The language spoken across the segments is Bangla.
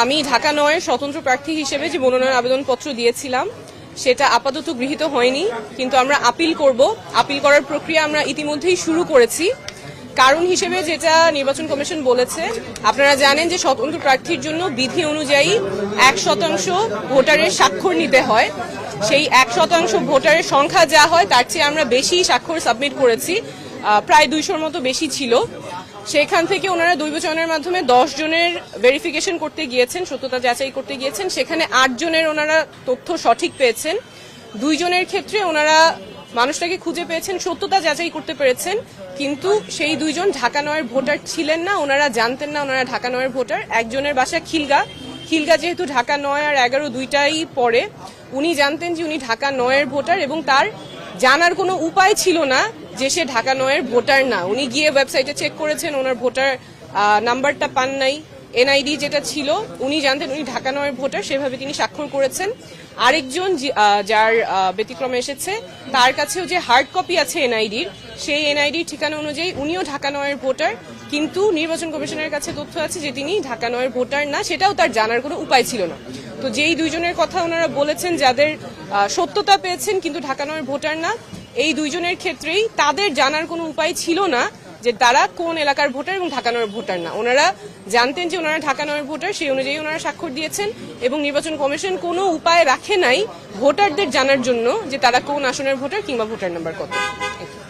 আমি ঢাকা ৯ স্বতন্ত্র প্রার্থী হিসেবে যে মনোনয়ন আবেদনপত্র দিয়েছিলাম সেটা আপাতত গৃহীত হয়নি, কিন্তু আমরা আপিল করব। আপিল করার প্রক্রিয়া আমরা ইতিমধ্যেই শুরু করেছি। কারণ হিসেবে যেটা নির্বাচন কমিশন বলেছে, আপনারা জানেন যে স্বতন্ত্র প্রার্থীর জন্য বিধি অনুযায়ী ১% ভোটারের স্বাক্ষর নিতে হয়। সেই ১% ভোটারের সংখ্যা যা হয় তার চেয়ে আমরা বেশি স্বাক্ষর সাবমিট করেছি, প্রায় ২০০-র মতো বেশি ছিল। সেখান থেকে ওনারা দৈবচয়নের মাধ্যমে 10 জনের ভেরিফিকেশন করতে গিয়েছেন, সত্যতা যাচাই করতে গিয়েছেন। সেখানে 8 জনের ওনারা তথ্য সঠিক পেয়েছেন। 2 জনের ক্ষেত্রে ওনারা মানুষটাকে খুঁজে পেয়েছেন, সত্যতা যাচাই করতে পেরেছেন, কিন্তু সেই 2 জন ঢাকা ৯-এর ভোটার ছিলেন না। ওনারা জানতেন না ওনারা ঢাকা 9-এর ভোটার। একজনের বাসা খিলগা যেহেতু ঢাকা ৯ আর 11 দুইটাই পড়ে, উনি জানতেন যে উনি ঢাকা 9-এর ভোটার এবং তার জানার কোনো উপায় ছিল না যে সে ঢাকা 9-এর ভোটার না। উনি গিয়ে ওয়েবসাইটে চেক করেছেন, ওনার ভোটার নাম্বারটা পান নাই, এনআইডি যেটা ছিল উনি জানতেন উনি ঢাকা 9-এর ভোটার, সেভাবে তিনি স্বাক্ষর করেছেন। আরেকজন যার ব্যতিক্রমে এসেছে, তার কাছেও যে হার্ড কপি আছে এনআইডির, সেই এনআইডির ঠিকানা অনুযায়ী উনিও ঢাকা 9-এর ভোটার, কিন্তু নির্বাচন কমিশনের কাছে তথ্য আছে যে তিনি ঢাকা 9-এর ভোটার না, সেটাও তার জানার কোনো উপায় ছিল না। তো যেই 2 জনের কথা ওনারা বলেছেন যাদের সত্যতা পেয়েছেন কিন্তু ঢাকা 9-এর ভোটার না, এই 2 জনের ক্ষেত্রেই তাদের জানার কোনো উপায় ছিল না যে তারা কোন এলাকার ভোটার এবং ঢাকা 9-এর ভোটার না। ওনারা জানতেন যে ওনারা ঢাকা 9-এর ভোটার, সেই অনুযায়ী ওনারা স্বাক্ষর দিয়েছেন এবং নির্বাচন কমিশন কোনো উপায় রাখে নাই ভোটারদের জানার জন্য যে তারা কোন আসনের ভোটার কিংবা ভোটার নাম্বার কত।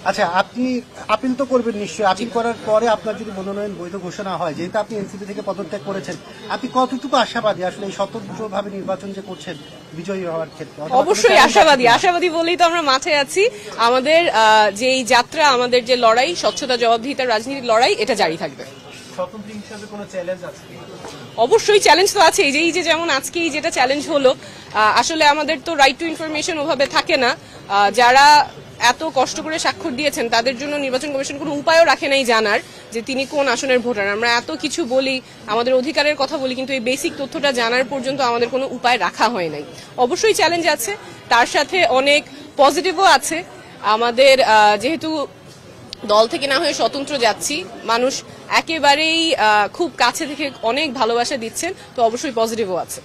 আচ্ছা, আপনি আপিল তো করবেন নিশ্চয়ই। আপিল করার পরে আপনার যদি মনোনয়ন বৈধ ঘোষণা হয়, যেহেতু আপনি এনসিপি থেকে পদত্যাগ করেছেন, আপনি কতটুকু আশাবাদী আসলে এই স্বতন্ত্রভাবে নির্বাচন যে করছেন বিজয়ী হওয়ার ক্ষেত্রে? অবশ্যই আশাবাদী বলেই তো আমরা মাঠে আছি। আমাদের যে যাত্রা, আমাদের যে লড়াই, স্বচ্ছতা জবাবদিহিতার রাজনীতির লড়াই, এটা জারি থাকবে। স্বতন্ত্র হিসেবে কোনো চ্যালেঞ্জ আছে? অবশ্যই চ্যালেঞ্জ তো আছে। এই যে যেমন আজকেই যেটা চ্যালেঞ্জ হলো, আসলে আমাদের তো রাইট টু ইনফরমেশন ওভাবে থাকে না। যারা এত কষ্ট করে স্বাক্ষর দিয়েছেন তাদের জন্য নির্বাচন কমিশন কোনো উপায়ও রাখে নাই জানার যে তিনি কোন আসনের ভোটার। আমরা এত কিছু বলি, আমাদের অধিকারের কথা বলি, কিন্তু এই বেসিক তথ্যটা জানার পর্যন্ত আমাদের কোনো উপায় রাখা হয় নাই। অবশ্যই চ্যালেঞ্জ আছে, তার সাথে অনেক পজিটিভও আছে। আমাদের যেহেতু দল থেকে না হয়ে স্বতন্ত্র যাচ্ছি, মানুষ একেবারেই খুব কাছে থেকে অনেক ভালোবাসা দিচ্ছেন, তো অবশ্যই পজিটিভও আছে।